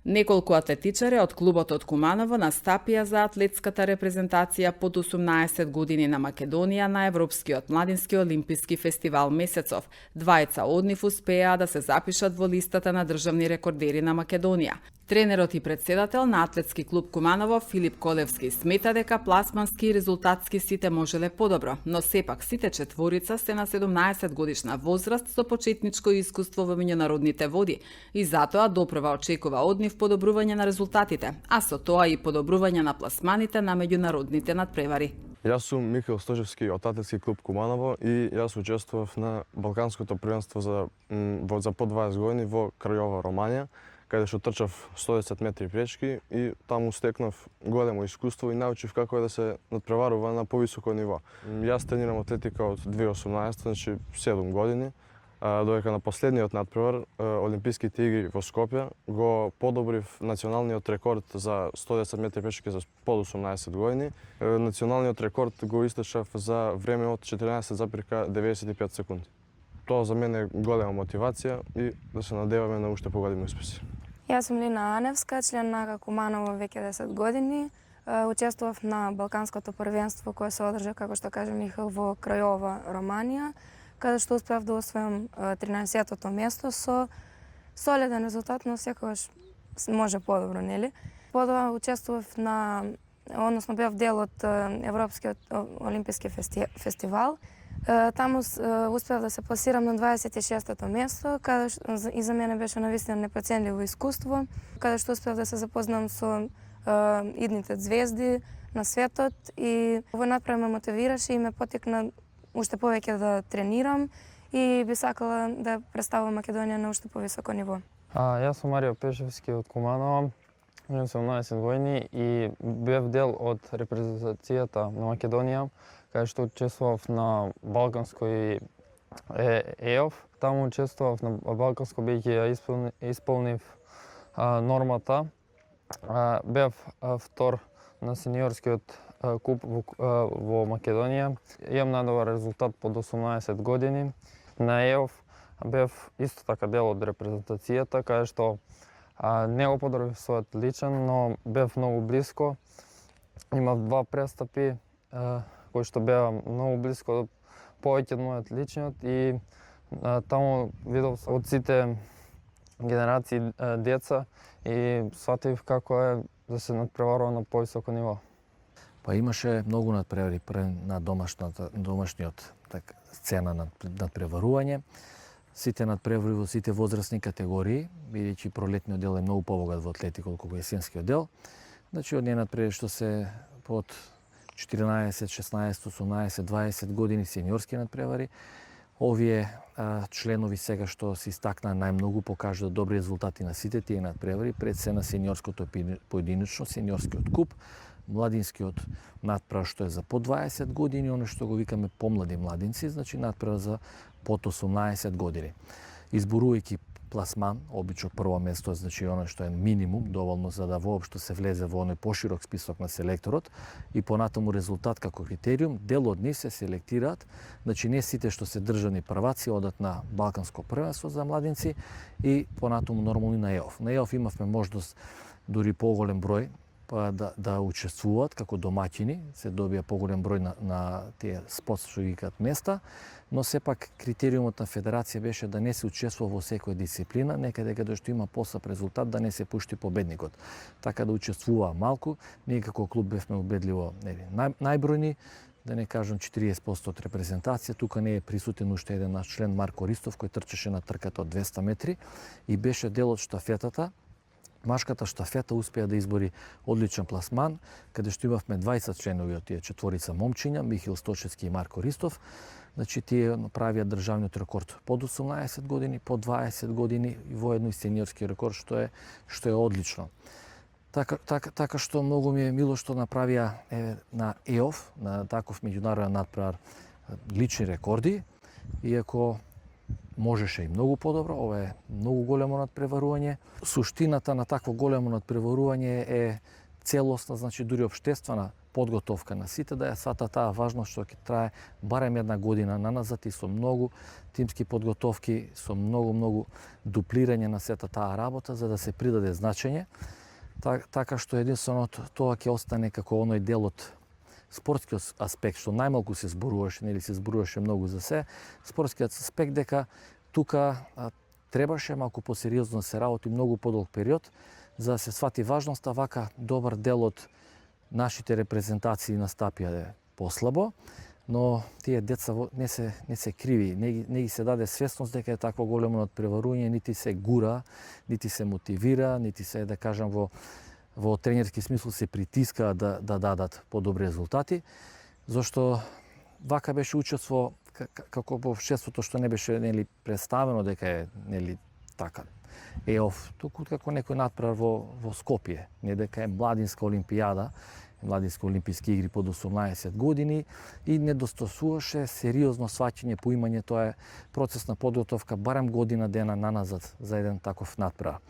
Неколку атлетичари од клубот од Куманово настапија за атлетската репрезентација под 18 години на Македонија на Европскиот младински олимписки фестивал Месецов. Двајца од нив успеа да се запишат во листата на државни рекордери на Македонија. Тренерот и председател на Атлетски клуб Куманово Филип Колевски смета дека пласмански и резултатски сите можеле подобро, но сепак сите четворица се на 17 годишна возраст со почетничко искуство во меѓународните води и затоа допрва очекува од нив подобрување на резултатите, а со тоа и подобрување на пласманите на меѓународните надпревари. Јас сум Михаил Стожевски од Атлетски клуб Куманово и јас учествував на Балканското првенство за по 20 години во Крајова, Романија, каде што трчав 110 метри пречки и таму стекнав големо искуство и научив како е да се надпреварува на повисоко ниво. Јас тренирам атлетика од 2018, значи 7 години, додека на последниот надпревар, Олимписките игри во Скопје, го подобрив националниот рекорд за 110 метри пречки за под 18 години. Националниот рекорд го истечав за време од 14,95 секунди. Тоа за мене е голема мотивација и да се надеваме на уште поголеми успеси. Јас сум Лина Аневска, член на Куманово веќе 10 години. Учествував на Балканското првенство кое се одржа, како што кажа Михаил, во Крајова, Романија, каде што успеав да освојам 13-тото место со солиден резултат, но секогаш може подобро, нели? Потоа учествував бев дел од Европскиот олимписки фестивал. Таму успеав да се пласирам на 26-тото место, каде и за мене беше навистина непроценливо искуство, каде што успеав да се запознам со идните звезди на светот и овој надпревар ме мотивираше и ме потикна уште повеќе да тренирам и би сакала да представам Македонија на уште повисоко ниво. Јас сум Марио Пешевски од Куманово, имам 17 години и бев дел од репрезентацијата на Македонија, каде што учествував на Балканско и ЕОФ. Таму учествував на Балканско, бидејќи ја исполнив нормата. Бев втор на сениорскиот куп во Македонија. Имам најдобар резултат под 18 години. На ЕОФ бев исто така дел од репрезентацијата, каде што не го подобрив својот личен, но бев многу блиско. Имав 2 престапи кои што беа многу блиско повеќе од мојот личниот и таму видов од сите генерации деца и сватив како е да се надпреварува на повисоко ниво. Па имаше многу надпревари на домашниот сцена на надпреварување. Сите надпревари во сите возрастни категории, бидејќи пролетниот дел е многу побогат во атлетика отколку есенскиот дел. Значи од надпревари што се под 14, 16, 18, 20 години сениорски надпревари. Овие членови сега што се истакна најмногу покажа добри резултати на сите тие надпревари, пред се на сениорското поединечно, сениорскиот куп, младинскиот надпревар што е за по 20 години, оно што го викаме помлади младинци, значи надпревар за под 18 години. Изборувајќи пласман, обично прво место, значи оно што е минимум, доволно за да воопшто се влезе во оној поширок список на селекторот и понатаму резултат како критериум, дел од нив се селектираат, значи не сите што се државни прваци одат на Балканско првенство за младинци и понатаму нормално на ЕОФ. На ЕОФ имавме можност дури поголем број да учествуваат како домаќини, се добија поголем број на тие спот што викаат места, но сепак критериумот на федерација беше да не се учествува во секоја дисциплина, некаде каде што има посеб резултат да не се пушти победникот. Така да учествува малку, ние како клуб бевме убедливо најбројни, да не кажам 40% од репрезентација. Тука не е присутен уште еден наш член Марко Ристов кој трчеше на трката од 200 метри и беше дел од штафетата. Машката штафета успеа да избори одличен пласман, каде што имавме 20 членови од тие четворица момчиња, Михаил Сточевски и Марко Ристов. Значи тие направија државниот рекорд под 18 години, под 20 години и воедно и сениорски рекорд што е одлично. Така што многу ми е мило што направија на ЕОФ, на таков меѓународен надпревар, лични рекорди, иако можеше и многу подобро, ова е многу големо надпреварување. Суштината на такво големо надпреварување е целосна, значи дури општествена подготовка на сите, да ја свата таа важност што ќе трае барем една година наназад и со многу тимски подготовки, со многу дуплирање на сета таа работа за да се придаде значење. Така што единствено тоа ќе остане како оној дел од спортскиот аспект што најмалку се зборуваше, нели се зборуваше многу за се, спортскиот аспект дека тука требаше малку посериозно се работи многу подолг период за да се свати важноста, вака добар дел од нашите репрезентации настапија да е послабо, но тие деца не се криви, не ги се даде свесност дека е такво големо надпреварување, нити се гура, нити се мотивира, нити се, да кажам, во тренерски смисол се притиска да дадат подобри резултати, зашто вака беше учество како во шеството што не беше представено дека е така. Туку како некој надпревар во Скопје, не дека е младинска олимпијада, младински олимписки игри под 18 години и недостасуваше сериозно сваќање, поимање, тоа е процес на подготовка барем година дена наназад за еден таков надпревар.